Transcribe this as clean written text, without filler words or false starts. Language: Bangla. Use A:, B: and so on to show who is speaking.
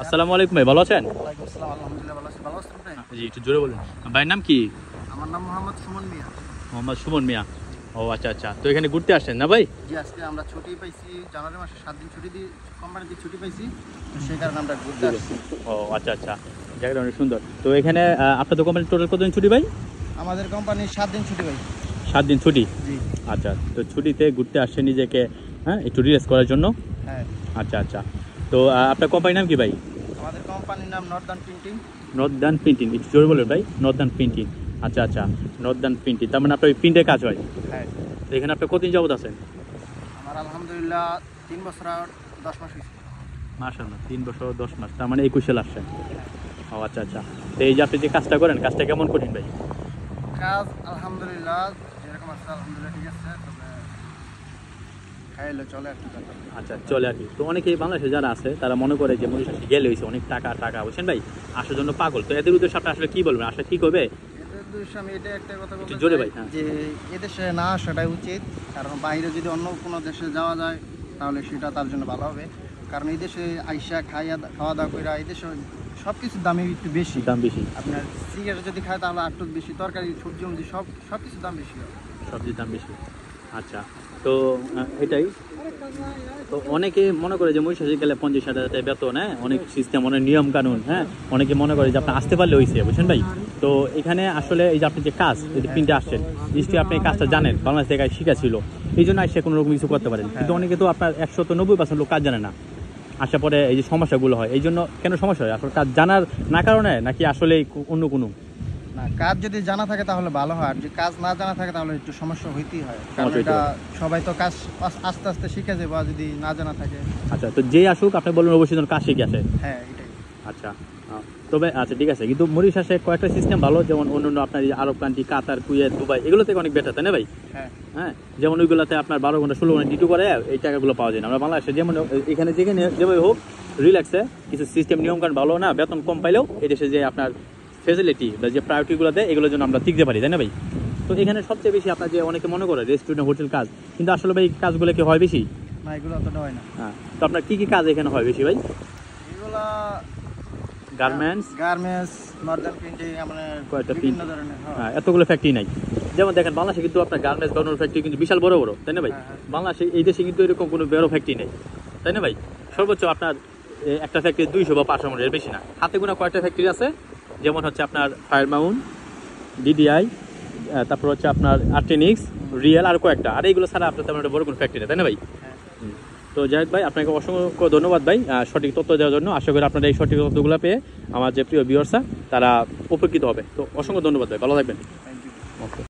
A: আসসালামু আলাইকুম ভাই, ভালো আছেন?
B: ওয়ালাইকুম আসসালাম, আলহামদুলিল্লাহ ভালো আছি। ভালো আছেন আপনি?
A: জি, একটু জোরে বলুন। ভাইয়ের নাম কি?
B: আমার নাম মোহাম্মদ সুমন মিয়া।
A: মোহাম্মদ সুমন মিয়া। ও আচ্ছা আচ্ছা, তো এখানে ঘুরতে আসছেন না ভাই?
B: জি, আজকে আমরা ছুটি পাইছি, জানুয়ারি মাসে 7 দিন ছুটি দিয়ে কোম্পানি থেকে ছুটি পাইছি, তো সেই কারণে আমরা ঘুরতে আসছি।
A: ও আচ্ছা আচ্ছা, জায়গাটা অনেক সুন্দর। তো এখানে আপনাদের কোম্পানির টোটাল কতদিন ছুটি ভাই?
B: আমাদের কোম্পানি 7 দিন ছুটি পাই।
A: 7 দিন ছুটি।
B: জি।
A: আচ্ছা, তো ছুটিতে ঘুরতে আসছেন নিজেকে, হ্যাঁ, একটু রিল্যাক্স করার জন্য।
B: হ্যাঁ।
A: আচ্ছা আচ্ছা, তো আপনার কোম্পানির নাম কি ভাই?
B: আমাদের কোম্পানির নাম নর্দার্ন প্রিন্টিং।
A: নর্দার্ন প্রিন্টিং, একটু জোরে বলুন ভাই। নর্দার্ন প্রিন্টিং, আচ্ছা আচ্ছা, নর্দার্ন প্রিন্টিং, তার মানে আপনার প্রিন্টের কাজ হয়।
B: হ্যাঁ।
A: তো এখানে আপনি কতদিন যাবত আছেন?
B: আমার আলহামদুলিল্লাহ 3 বছর আর 10 মাস হয়েছে।
A: মাশাআল্লাহ, 3 বছর 10 মাস, তার মানে 21 সাল আসছেন। ও আচ্ছা আচ্ছা, তো এই যে আপনি যে কাজটা করেন, কাজটা কেমন কঠিন ভাই?
B: কাজ আলহামদুলিল্লাহ যেরকম আছে আলহামদুলিল্লাহ ঠিক আছে, তবে খাইলে চলে আর কি।
A: আচ্ছা, চলে আর কি। তো অনেকেই বাংলাদেশে যারা আছে তারা মনে করে যে মরিশাসে গেলে হয়েছে অনেক টাকা টাকা, বুঝছেন ভাই, আসার জন্য পাগল। তো এদের উদ্দেশ্যে আপনি আসলে কি বলবেন, আসলে ঠিক হবে?
B: এদের উদ্দেশ্যে আমি এটা একটা কথা বলতে
A: জোরে
B: চাই
A: ভাই, হ্যাঁ।
B: যে এদেশে না আসাটাই উচিত, কারণ বাইরে যদি অন্য কোনো দেশে যাওয়া যায় তাহলে সেটা তার জন্য ভালো হবে। কারণ এই দেশে আইসা খাওয়া দাওয়া করে এই দেশে সব কিছুর দামই একটু বেশি।
A: দাম বেশি।
B: আপনার সিগারেট যদি খায় তাহলে একটু বেশি, তরকারি সবজি মবজি সব কিছুর দাম বেশি হয়।
A: সবজির দাম বেশি। আচ্ছা, তো এটাই। তো অনেকে মনে করে যে মরিশাসে গেলে 50,000 টাকা বেতন, হ্যাঁ, অনেক সিস্টেম, অনেক নিয়ম কানুন, হ্যাঁ, অনেকে মনে করে যে আপনি আসতে পারলে হয়েছে, বুঝছেন ভাই। তো এখানে আসলে এই যে আপনি যে কাজ, যদি প্রিন্টে আসছেন, নিশ্চয়ই আপনি এই কাজটা জানেন, বাংলাদেশ থেকে শিখা ছিল, এই জন্য আসছে কোনো রকম কিছু করতে পারেন। কিন্তু অনেকে তো আপনার 190% লোক কাজ জানে না, আসার পরে এই যে সমস্যাগুলো হয়, এই জন্য কেন সমস্যা হয় আসলে? কাজ জানার না কারণে, নাকি আসলে অন্য কোনো?
B: না, কাজ যদি জানা থাকে তাহলে ভালো হয়, আর যদি কাজ না জানা থাকে তাহলে একটু সমস্যা হইতেই হয়। কারণ এটা সবাই তো কাজ আস্তে আস্তে শিখে যাবে যদি না জানা থাকে।
A: আচ্ছা, তো যেই আসুক আপনি বলবেন অবশ্যই যেন কাজ শিখে আসে।
B: হ্যাঁ, এটাই।
A: আচ্ছা, তবে আচ্ছা ঠিক আছে, কিন্তু মরিশাসে কয়েকটা সিস্টেম ভালো, যেমন অন্যান্য আপনার এই আরব কান্ট্রি, কাতার, কুয়েত, দুবাই, এগুলো থেকে অনেক বেটার, তাই না ভাই?
B: হ্যাঁ।
A: হ্যাঁ, যেমন ওইগুলোতে আপনার 12 ঘন্টা 16 ঘন্টা ডিউটি করে এই টাকাগুলো পাওয়া যায় না। আমরা বাংলাদেশে যেমন এখানে যেখানে যেভাবে হোক রিল্যাক্সে, কিছু সিস্টেম নিয়মকানুন ভালো না, বেতন কম পাইলেও এই দেশে যে আপনার ফেসিলিটি বা যে প্রায়োরিটিগুলো দেয়, এগুলোর জন্য আমরা টিকতে পারি, তাই না ভাই? তো এখানে সবচেয়ে বেশি আপনার যে অনেকে মনে করে রেস্টুরেন্ট, হোটেল কাজ, কিন্তু আসলে ভাই কাজগুলো কি হয় বেশি?
B: না, এগুলো অতটা হয় না।
A: হ্যাঁ, তো আপনার কি কি কাজ এখানে হয় বেশি ভাই?
B: এগুলা
A: গার্মেন্টস,
B: নর্দার্ন প্রিন্টিং, আমরা
A: কয়েকটা
B: বিভিন্ন ধরনের।
A: হ্যাঁ, এতগুলো ফ্যাক্টরি নাই। যেমন দেখেন বাংলাদেশে কিন্তু আপনার গার্মেন্টস বা ফ্যাক্টরি কিন্তু বিশাল বড় বড়, তাই না ভাই? বাংলাদেশে এই দেশে কিন্তু এরকম কোনো বড় ফ্যাক্টরি নেই, তাই না ভাই? সর্বোচ্চ আপনার একটা ফ্যাক্টরি 200 বা 500 মনের বেশি না। হাতে গোনা কয়েকটা ফ্যাক্টরি আছে, যেমন হচ্ছে আপনার ফায়ার মাউন্ট, ডিডিআই, তারপর হচ্ছে আপনার আর্টেনিক্স, রিয়েল, আর কয়েকটা। আর এইগুলো ছাড়া আপনার তেমন একটা বড় কোনো ফ্যাক্টরি নেই, তাই না ভাই? তো যাই হোক ভাই, আপনাকে অসংখ্য ধন্যবাদ ভাই সঠিক তথ্য দেওয়ার জন্য। আশা করি আপনারা এই সঠিক তথ্যগুলো পেয়ে আমার যে প্রিয় ভিউয়ার্সরা তারা উপকৃত হবে। তো অসংখ্য ধন্যবাদ ভাই, ভালো থাকবেন।
B: Thank you.
A: ওকে।